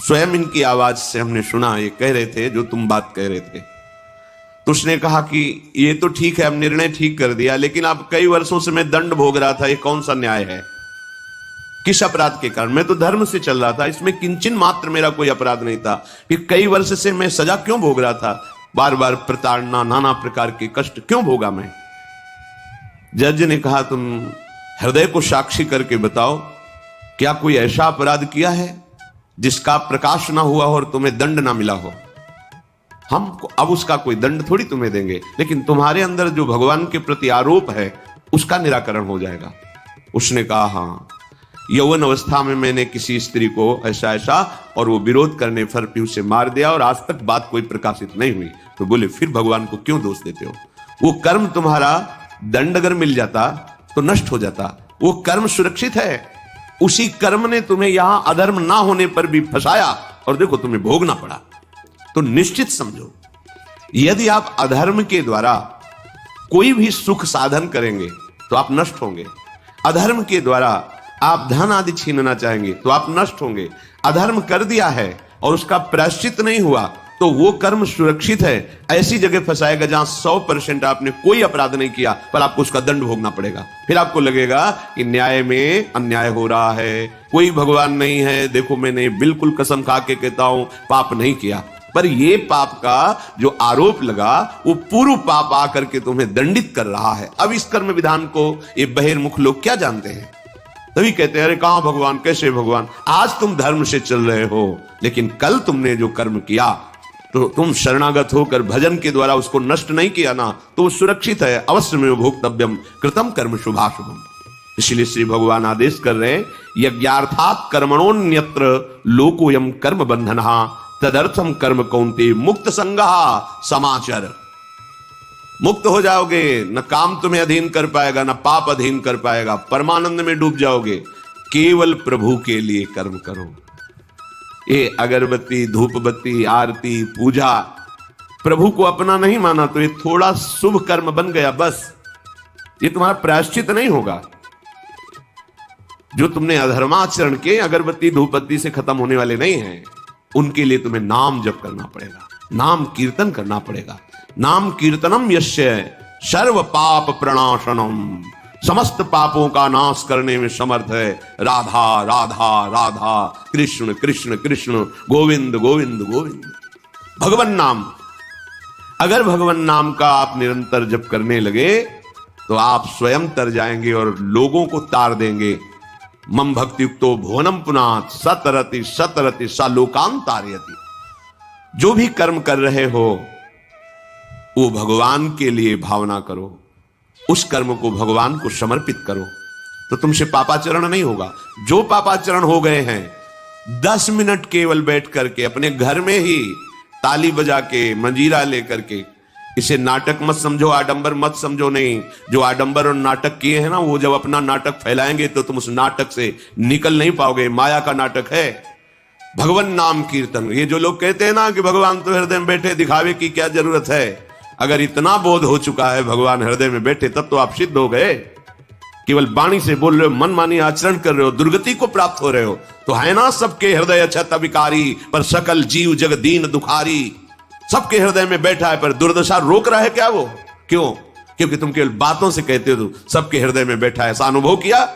स्वयं इनकी आवाज से हमने सुना, ये कह रहे थे जो तुम बात कह रहे थे। तो उसने कहा कि ये तो ठीक है, अब निर्णय ठीक कर दिया, लेकिन अब कई वर्षों से मैं दंड भोग रहा था, ये कौन सा न्याय है? किस अपराध के कारण? मैं तो धर्म से चल रहा था, इसमें किंचन मात्र मेरा कोई अपराध नहीं था, फिर कई वर्ष से मैं सजा क्यों भोग रहा था? बार बार प्रताड़ना, नाना प्रकार के कष्ट क्यों भोगा मैं? जज ने कहा तुम हृदय को साक्षी करके बताओ, क्या कोई ऐसा अपराध किया है जिसका प्रकाश ना हुआ हो और तुम्हें दंड ना मिला हो? हम अब उसका कोई दंड थोड़ी तुम्हें देंगे, लेकिन तुम्हारे अंदर जो भगवान के प्रति आरोप है उसका निराकरण हो जाएगा। उसने कहा हाँ, यौवन अवस्था में मैंने किसी स्त्री को ऐसा ऐसा, और वो विरोध करने पर भी उसे मार दिया और आज तक बात कोई प्रकाशित नहीं हुई। तो बोले फिर भगवान को क्यों दोष देते हो? वो कर्म तुम्हारा दंड अगर मिल जाता तो नष्ट हो जाता, वो कर्म सुरक्षित है। उसी कर्म ने तुम्हें यहां अधर्म ना होने पर भी फंसाया और देखो तुम्हें भोगना पड़ा। तो निश्चित समझो, यदि आप अधर्म के द्वारा कोई भी सुख साधन करेंगे तो आप नष्ट होंगे। अधर्म के द्वारा आप धन आदि छीनना चाहेंगे तो आप नष्ट होंगे। अधर्म कर दिया है और उसका प्रायश्चित नहीं हुआ तो वो कर्म सुरक्षित है। ऐसी जगह फंसाएगा जहां 100% आपने कोई अपराध नहीं किया पर आपको उसका दंड भोगना पड़ेगा। फिर आपको लगेगा कि न्याय में अन्याय हो रहा है, कोई भगवान नहीं है। देखो मैंने बिल्कुल कसम खा के कहता हूं पाप नहीं किया, पर ये पाप का जो आरोप लगा वो पूर्व पाप आकर के तुम्हें दंडित कर रहा है। अब इस कर्म विधान को ये बहिर्मुख लोग क्या जानते हैं? तभी कहते हैं अरे कहां भगवान, कैसे भगवान? आज तुम धर्म से चल रहे हो, लेकिन कल तुमने जो कर्म किया तो तुम शरणागत होकर भजन के द्वारा उसको नष्ट नहीं किया ना, तो वो सुरक्षित है। अवश्य में भोक्तव्यम कृतम कर्म शुभाशुभम। इसलिए श्री भगवान आदेश कर रहे हैं यज्ञार्थात् कर्मणोन्यत्र लोकोयम कर्म बंधनः तदर्थम कर्म कौन्ते मुक्त संगः समाचर। मुक्त हो जाओगे, न काम तुम्हें अधीन कर पाएगा, न पाप अधीन कर पाएगा, परमानंद में डूब जाओगे। केवल प्रभु के लिए कर्म करो। ये अगरबत्ती, धूप बत्ती, आरती, पूजा प्रभु को अपना नहीं माना तो ये थोड़ा शुभ कर्म बन गया, बस ये तुम्हारा प्रायश्चित नहीं होगा। जो तुमने अधर्माचरण के अगरबत्ती धूप बत्ती से खत्म होने वाले नहीं हैं, उनके लिए तुम्हें नाम जप करना पड़ेगा, नाम कीर्तन करना पड़ेगा। नाम कीर्तनम यस्य सर्व पाप प्रणाशनम, समस्त पापों का नाश करने में समर्थ है। राधा राधा राधा, कृष्ण कृष्ण कृष्ण, गोविंद गोविंद गोविंद। भगवान नाम, अगर भगवान नाम का आप निरंतर जप करने लगे तो आप स्वयं तर जाएंगे और लोगों को तार देंगे। मम भक्ति युक्तो भुवनम पुनात् सतरति सतरति सा लोकान तारयति। जो भी कर्म कर रहे हो वो भगवान के लिए भावना करो, उस कर्म को भगवान को समर्पित करो, तो तुमसे पापाचरण नहीं होगा। जो पापाचरण हो गए हैं 10 मिनट केवल बैठ करके अपने घर में ही ताली बजा के मंजीरा लेकर के, इसे नाटक मत समझो, आडंबर मत समझो। नहीं, जो आडंबर और नाटक किए हैं ना, वो जब अपना नाटक फैलाएंगे तो तुम उस नाटक से निकल नहीं पाओगे। माया का नाटक है। भगवान नाम कीर्तन, ये जो लोग कहते हैं ना कि भगवान तो हृदय में बैठे, दिखावे की क्या जरूरत है? अगर इतना बोध हो चुका है भगवान हृदय में बैठे, तब तो आप सिद्ध हो गए। केवल वाणी से बोल रहे हो, मनमानी आचरण कर रहे हो, दुर्गति को प्राप्त हो रहे हो, तो है ना सबके हृदय अछत विकारी, पर सकल जीव जग दीन दुखारी। सबके हृदय में बैठा है पर दुर्दशा रोक रहा है क्या वो? क्यों? क्योंकि तुम केवल बातों से कहते हो सबके हृदय में बैठा है। ऐसा अनुभव किया?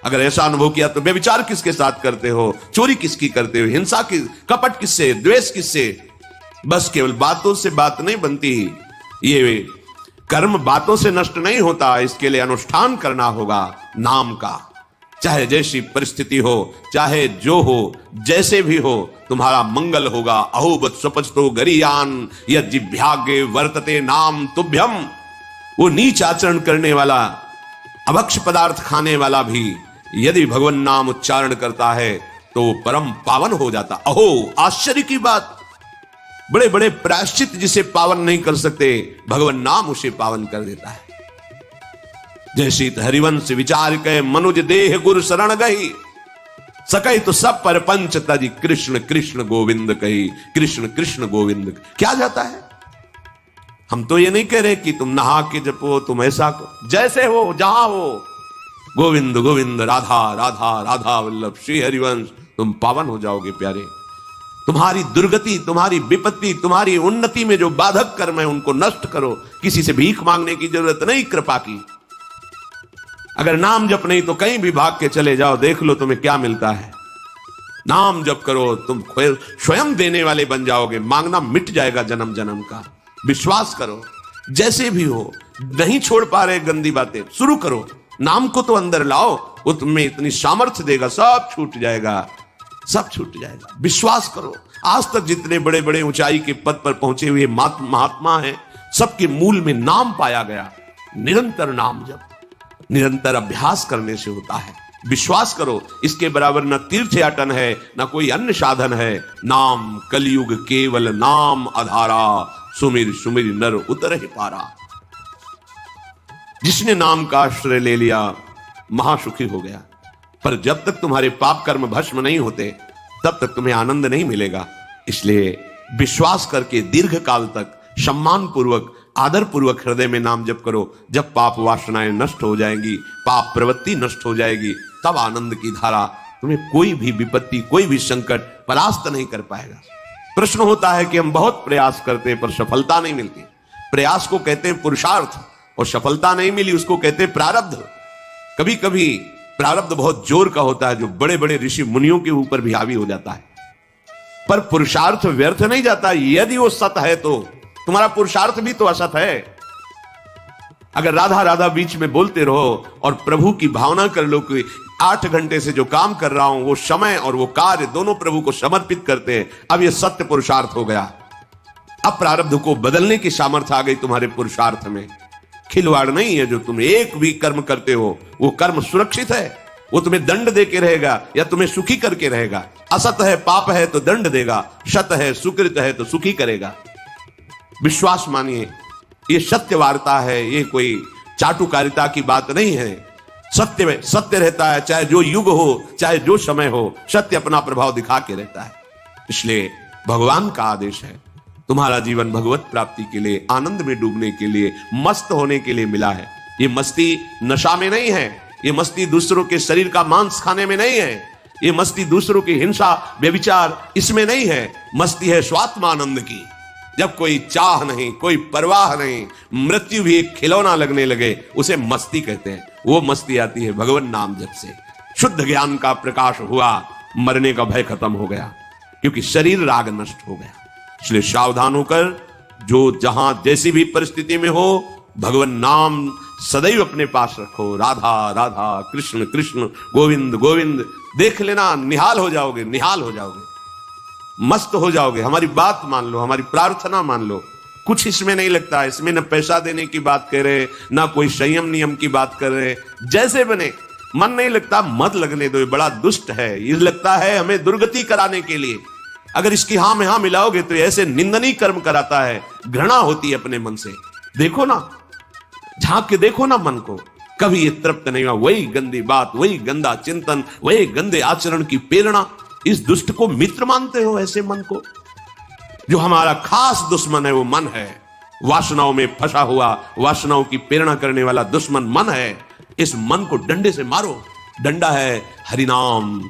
अगर ऐसा अनुभव किया तो व्यभिचार किसके साथ करते हो, चोरी किसकी करते हो, हिंसा की, कपट किससे, द्वेष किससे? बस केवल बातों से बात नहीं बनती। ये कर्म बातों से नष्ट नहीं होता, इसके लिए अनुष्ठान करना होगा नाम का। चाहे जैसी परिस्थिति हो, चाहे जो हो, जैसे भी हो, तुम्हारा मंगल होगा। अहोबत स्वपचतो गरियान यज्जिभ्यागे वर्तते नाम तुभ्यम। वो नीच आचरण करने वाला, अभक्ष पदार्थ खाने वाला भी यदि भगवान नाम उच्चारण करता है तो वो परम पावन हो जाता। अहो आश्चर्य की बात, बड़े बड़े प्रायश्चित जिसे पावन नहीं कर सकते, भगवान नाम उसे पावन कर देता है। जैसे हरिवंश विचार कहे मनुज देह गुरु शरण गई, सकई तो सब पर पंच तजी कृष्ण कृष्ण गोविंद कही। कृष्ण कृष्ण गोविंद क्या जाता है? हम तो ये नहीं कह रहे कि तुम नहा के जपो, तुम ऐसा जैसे हो जहां हो, गोविंद गोविंद राधा राधा राधा वल्लभ श्री हरिवंश, तुम पावन हो जाओगे प्यारे। तुम्हारी दुर्गति, तुम्हारी विपत्ति, तुम्हारी उन्नति में जो बाधक कर्म है उनको नष्ट करो। किसी से भीख मांगने की जरूरत नहीं, कृपा की। अगर नाम जप नहीं तो कहीं भी भाग के चले जाओ, देख लो तुम्हें क्या मिलता है। नाम जप करो, तुम स्वयं देने वाले बन जाओगे, मांगना मिट जाएगा जन्म जन्म का। विश्वास करो, जैसे भी हो, नहीं छोड़ पा रहे गंदी बातें, शुरू करो, नाम को तो अंदर लाओ, वो तुम्हें इतनी सामर्थ्य देगा, सब छूट जाएगा, सब छूट जाएगा। विश्वास करो, आज तक जितने बड़े बड़े ऊंचाई के पद पर पहुंचे हुए महात्मा हैं, सबके मूल में नाम पाया गया। निरंतर नाम जप, निरंतर अभ्यास करने से होता है। विश्वास करो, इसके बराबर न तीर्थयाटन है, न कोई अन्य साधन है। नाम कलयुग केवल नाम आधारा, सुमिर सुमिर नर उतर ही पारा। जिसने नाम का आश्रय ले लिया महासुखी हो गया। पर जब तक तुम्हारे पाप कर्म भस्म नहीं होते, तब तक तुम्हें आनंद नहीं मिलेगा। इसलिए विश्वास करके दीर्घ काल तक सम्मान पूर्वक, आदर पूर्वक हृदय में नाम जप करो। जब पाप वासनाएं नष्ट हो जाएंगी, पाप प्रवृत्ति नष्ट हो जाएगी, तब आनंद की धारा, तुम्हें कोई भी विपत्ति, कोई भी संकट परास्त नहीं कर पाएगा। प्रश्न होता है कि हम बहुत प्रयास करते हैं पर सफलता नहीं मिलती। प्रयास को कहते हैं पुरुषार्थ, और सफलता नहीं मिली उसको कहते हैं प्रारब्ध। कभी कभी प्रारब्ध बहुत जोर का होता है, जो बड़े बड़े ऋषि मुनियों के ऊपर भी हावी हो जाता है। पर पुरुषार्थ व्यर्थ नहीं जाता। यदि वो सत है तो तुम्हारा पुरुषार्थ भी तो असत है। अगर राधा राधा बीच में बोलते रहो और प्रभु की भावना कर लो कि 8 घंटे से जो काम कर रहा हूं वो समय और वो कार्य दोनों प्रभु को समर्पित करते हैं, अब ये सत्य पुरुषार्थ हो गया। अब प्रारब्ध को बदलने की सामर्थ्य आ गई तुम्हारे पुरुषार्थ में। खिलवाड़ नहीं है। जो तुम एक भी कर्म करते हो वो कर्म सुरक्षित है, वो तुम्हें दंड दे के रहेगा या तुम्हें सुखी करके रहेगा। असत है, पाप है तो दंड देगा, सत है, सुकृत है तो सुखी करेगा। विश्वास मानिए, ये सत्य वार्ता है, ये कोई चाटुकारिता की बात नहीं है। सत्य में सत्य रहता है, चाहे जो युग हो, चाहे जो समय हो, सत्य अपना प्रभाव दिखा के रहता है। इसलिए भगवान का आदेश है, तुम्हारा जीवन भगवत प्राप्ति के लिए, आनंद में डूबने के लिए, मस्त होने के लिए मिला है। ये मस्ती नशा में नहीं है, ये मस्ती दूसरों के शरीर का मांस खाने में नहीं है, ये मस्ती दूसरों की हिंसा व्यभिचार इसमें नहीं है। मस्ती है स्वात्मानंद की। जब कोई चाह नहीं, कोई परवाह नहीं, मृत्यु भी एक खिलौना लगने लगे, उसे मस्ती कहते हैं। वो मस्ती आती है भगवान नाम जप से। शुद्ध ज्ञान का प्रकाश हुआ, मरने का भय खत्म हो गया, क्योंकि शरीर राग नष्ट हो गया। इसलिए सावधान होकर, जो जहां जैसी भी परिस्थिति में हो, भगवान नाम सदैव अपने पास रखो। राधा राधा, कृष्ण कृष्ण, गोविंद गोविंद। देख लेना, निहाल हो जाओगे, निहाल हो जाओगे, मस्त हो जाओगे। हमारी बात मान लो, हमारी प्रार्थना मान लो। कुछ इसमें नहीं लगता, इसमें न पैसा देने की बात कर रहे, ना कोई संयम नियम की बात कर रहे। जैसे बने, मन नहीं लगता मत लगने दो, ये बड़ा दुष्ट है। ये लगता है हमें दुर्गति कराने के लिए। अगर इसकी हां में हां मिलाओगे तो ऐसे निंदनीय कर्म कराता है, घृणा होती है अपने मन से। देखो ना, झांक के देखो ना मन को, कभी ये तृप्त नहीं हुआ। वही गंदी बात, वही गंदा चिंतन, वही गंदे आचरण की प्रेरणा। इस दुष्ट को मित्र मानते हो, ऐसे मन को? जो हमारा खास दुश्मन है वो मन है। वासनाओं में फंसा हुआ, वासनाओं की प्रेरणा करने वाला दुश्मन मन है। इस मन को डंडे से मारो। डंडा है हरिनाम।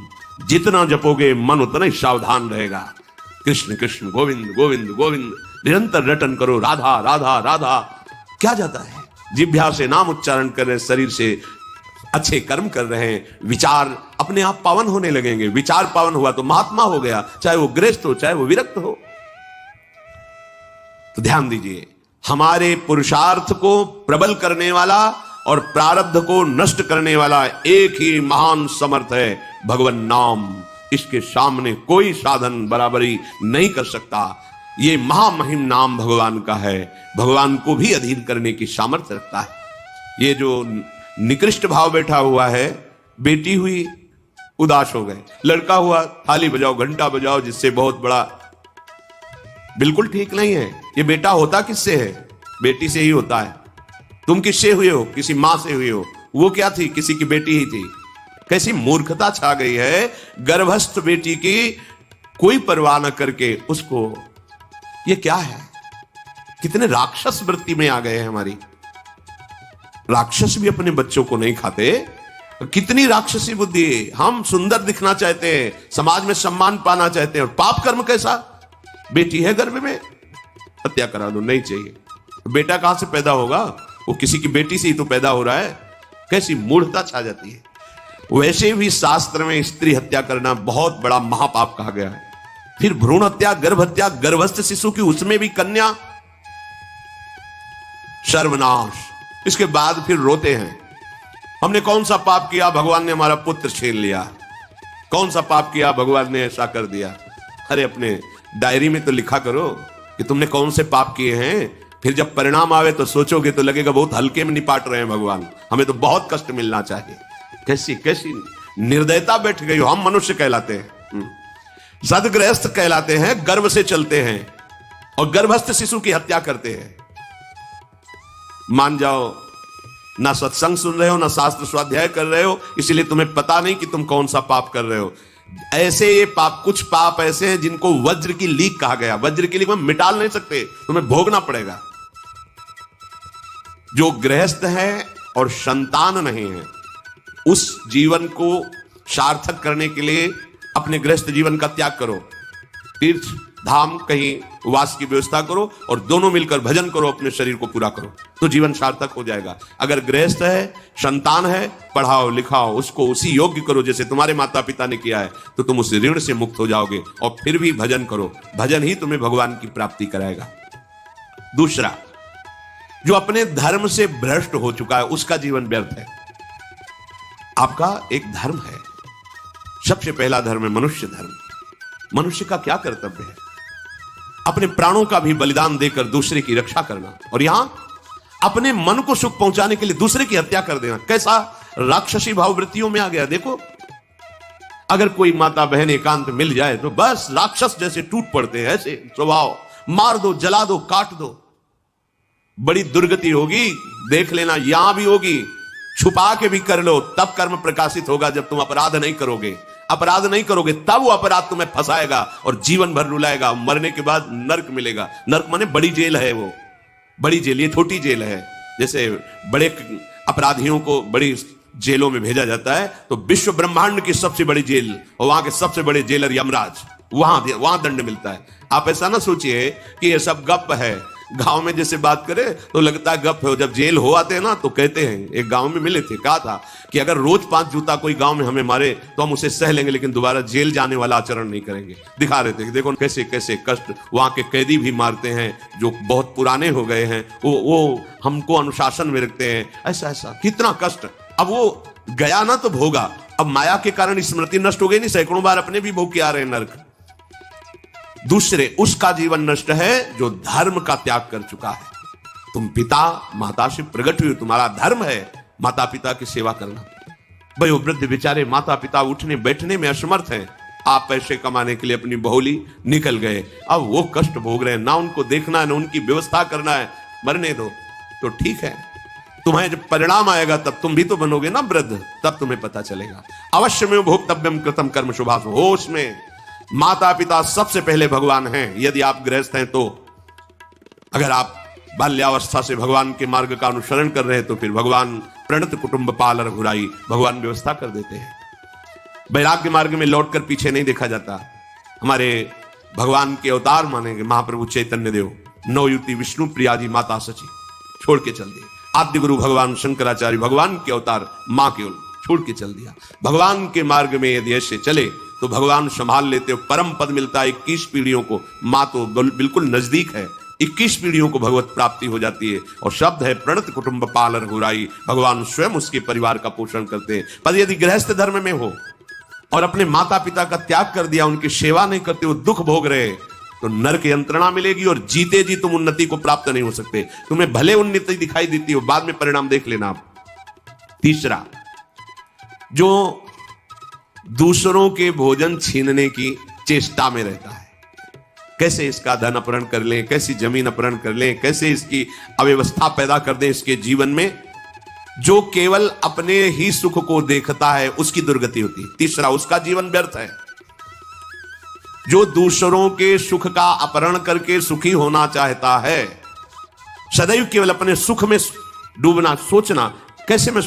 जितना जपोगे मन उतना ही सावधान रहेगा। कृष्ण कृष्ण, गोविंद गोविंद गोविंद, निरंतर रटन करो। राधा राधा राधा। क्या जाता है? जिह्वा से नाम उच्चारण कर रहे, शरीर से अच्छे कर्म कर रहे हैं, विचार अपने आप पावन होने लगेंगे। विचार पावन हुआ तो महात्मा हो गया, चाहे वो गृहस्थ हो, चाहे वो विरक्त हो। तो ध्यान दीजिए, हमारे पुरुषार्थ को प्रबल करने वाला और प्रारब्ध को नष्ट करने वाला एक ही महान समर्थ है, भगवान नाम। इसके सामने कोई साधन बराबरी नहीं कर सकता। ये महामहिम नाम भगवान का है, भगवान को भी अधीन करने की सामर्थ्य रखता है। ये जो निकृष्ट भाव बैठा हुआ है, बेटी हुई उदास हो गए, लड़का हुआ थाली बजाओ, घंटा बजाओ, जिससे बहुत बड़ा, बिल्कुल ठीक नहीं है। ये बेटा होता किससे है? बेटी से ही होता है। तुम किससे हुए हो? किसी मां से हुए हो। वो क्या थी? किसी की बेटी ही थी। कैसी मूर्खता छा गई है, गर्भस्थ बेटी की कोई परवाह न करके उसको। ये क्या है? कितने राक्षस वृत्ति में आ गए हैं हमारी। राक्षस भी अपने बच्चों को नहीं खाते, कितनी राक्षसी बुद्धि है। हम सुंदर दिखना चाहते हैं, समाज में सम्मान पाना चाहते हैं, और पाप कर्म कैसा? बेटी है गर्भ में, हत्या करा दो, नहीं चाहिए। बेटा कहां से पैदा होगा? वो किसी की बेटी से ही तो पैदा हो रहा है। कैसी मूढ़ता छा जाती है। वैसे भी शास्त्र में स्त्री हत्या करना बहुत बड़ा महापाप कहा गया है। फिर भ्रूण हत्या, गर्भस्थ शिशु की, उसमें भी कन्या, सर्वनाश। इसके बाद फिर रोते हैं, हमने कौन सा पाप किया, भगवान ने हमारा पुत्र छीन लिया। कौन सा पाप किया, भगवान ने ऐसा कर दिया। अरे अपने डायरी में तो लिखा करो कि तुमने कौन से पाप किए हैं। फिर जब परिणाम आवे तो सोचोगे तो लगेगा बहुत हल्के में निपाट रहे हैं भगवान, हमें तो बहुत कष्ट मिलना चाहिए। कैसी कैसी निर्दयता बैठ गई हो। हम मनुष्य कहलाते हैं, सदगृहस्थ कहलाते हैं, गर्भ से चलते हैं, और गर्भस्थ शिशु की हत्या करते हैं। मान जाओ, ना सत्संग सुन रहे हो, ना शास्त्र स्वाध्याय कर रहे हो, इसलिए तुम्हें पता नहीं कि तुम कौन सा पाप कर रहे हो। ऐसे ये पाप, कुछ पाप ऐसे हैं जिनको वज्र की लीक कहा गया। वज्र की लीक में मिटाल नहीं सकते, तुम्हें भोगना पड़ेगा। जो गृहस्थ है और संतान नहीं है, उस जीवन को सार्थक करने के लिए अपने गृहस्थ जीवन का त्याग करो, तीर्थ धाम कहीं वास की व्यवस्था करो, और दोनों मिलकर भजन करो, अपने शरीर को पूरा करो, तो जीवन सार्थक हो जाएगा। अगर गृहस्थ है, संतान है, पढ़ाओ लिखाओ, उसको उसी योग्य करो जैसे तुम्हारे माता पिता ने किया है, तो तुम उस ऋण से मुक्त हो जाओगे। और फिर भी भजन करो, भजन ही तुम्हें भगवान की प्राप्ति कराएगा। दूसरा, जो अपने धर्म से भ्रष्ट हो चुका है, उसका जीवन व्यर्थ है। आपका एक धर्म है, सबसे पहला धर्म है मनुष्य धर्म। मनुष्य का क्या कर्तव्य है? अपने प्राणों का भी बलिदान देकर दूसरे की रक्षा करना, और यहां अपने मन को सुख पहुंचाने के लिए दूसरे की हत्या कर देना। कैसा राक्षसी भाव वृत्तियों में आ गया। देखो, अगर कोई माता बहन एकांत मिल जाए तो बस राक्षस जैसे टूट पड़ते हैं। ऐसे स्वभाव, मार दो, जला दो, काट दो। बड़ी दुर्गति होगी, देख लेना, यहां भी होगी। छुपा के भी कर लो, तब कर्म प्रकाशित होगा। जब तुम अपराध नहीं करोगे, अपराध नहीं करोगे, तब वो अपराध तुम्हें फंसाएगा और जीवन भर रुलाएगा। मरने के बाद नर्क मिलेगा। नर्क माने बड़ी जेल है, वो बड़ी जेल, ये छोटी जेल है। जैसे बड़े अपराधियों को बड़ी जेलों में भेजा जाता है, तो विश्व ब्रह्मांड की सबसे बड़ी जेल और वहां के सबसे बड़े जेलर यमराज, वहां दंड मिलता है। आप ऐसा ना सोचिए कि ये सब गप है। गांव में जैसे बात करे तो लगता है गप है, जब जेल हो आते हैं ना तो कहते हैं। एक गांव में मिले थे, कहा था कि अगर रोज 5 जूता कोई गांव में हमें मारे तो हम उसे सह लेंगे, लेकिन दोबारा जेल जाने वाला आचरण नहीं करेंगे। दिखा रहे थे कि देखो कैसे कैसे कष्ट वहां के कैदी भी मारते हैं जो बहुत पुराने हो गए हैं, वो हमको अनुशासन में रखते हैं। ऐसा ऐसा कितना कष्ट। अब वो गया ना तो भोगा, अब माया के कारण स्मृति नष्ट हो गई नहीं, सैकड़ों बार अपने भी भोग के आ रहे हैं नर्क। दूसरे, उसका जीवन नष्ट है जो धर्म का त्याग कर चुका है। तुम पिता माता से प्रकट हुए, तुम्हारा धर्म है माता पिता की सेवा करना। भाई वो वृद्ध बेचारे माता पिता उठने बैठने में असमर्थ हैं, आप पैसे कमाने के लिए अपनी बहुली निकल गए, अब वो कष्ट भोग रहे हैं। ना उनको देखना है, ना उनकी व्यवस्था करना है, मरने दो तो ठीक है। तुम्हें जब परिणाम आएगा तब तुम भी तो बनोगे ना वृद्ध, तब तुम्हें पता चलेगा। अवश्य में भोक्तव्यम कृतम कर्म शुभास। होश में माता पिता सबसे पहले भगवान हैं, यदि आप गृहस्थ हैं तो। अगर आप बाल्यावस्था से भगवान के मार्ग का अनुसरण कर रहे हैं तो फिर भगवान प्रणत कुटुंब पाल रघुराई, भगवान व्यवस्था कर देते हैं। वैराग्य मार्ग में लौटकर पीछे नहीं देखा जाता। हमारे भगवान के अवतार मानेंगे महाप्रभु चैतन्य देव, नवयुति विष्णु प्रिया जी माता सची छोड़ के चल दिए। आद्य गुरु भगवान शंकराचार्य भगवान के अवतार मां केवल छोड़ के चल दिया। भगवान के मार्ग में यदि ऐसे चले तो भगवान संभाल लेते हो, परम पद मिलता है 21 पीढ़ियों को। मां तो बिल्कुल नजदीक है, 21 पीढ़ियों को भगवत प्राप्ति हो जाती है। और शब्द है प्रणत कुटुंब पाल रघुराई, भगवान स्वयं उसके परिवार का पोषण करते हैं। पर यदि गृहस्थ धर्म में हो और अपने माता पिता का त्याग कर दिया, उनकी सेवा नहीं करते हो, दुख भोग रहे, तो नरक यंत्रणा मिलेगी और जीते जी तुम उन्नति को प्राप्त नहीं हो सकते। तुम्हें भले उन्नति दिखाई देती हो, बाद में परिणाम देख लेना आप। तीसरा, जो दूसरों के भोजन छीनने की चेष्टा में रहता है, कैसे इसका धन अपहरण कर लें, कैसी जमीन अपहरण कर लें, कैसे इसकी अव्यवस्था पैदा कर दें इसके जीवन में, जो केवल अपने ही सुख को देखता है उसकी दुर्गति होती है। तीसरा, उसका जीवन व्यर्थ है। जो दूसरों के सुख का अपहरण करके सुखी होना चाहता है, सदैव केवल अपने सुख में डूबना, सोचना कैसे मैं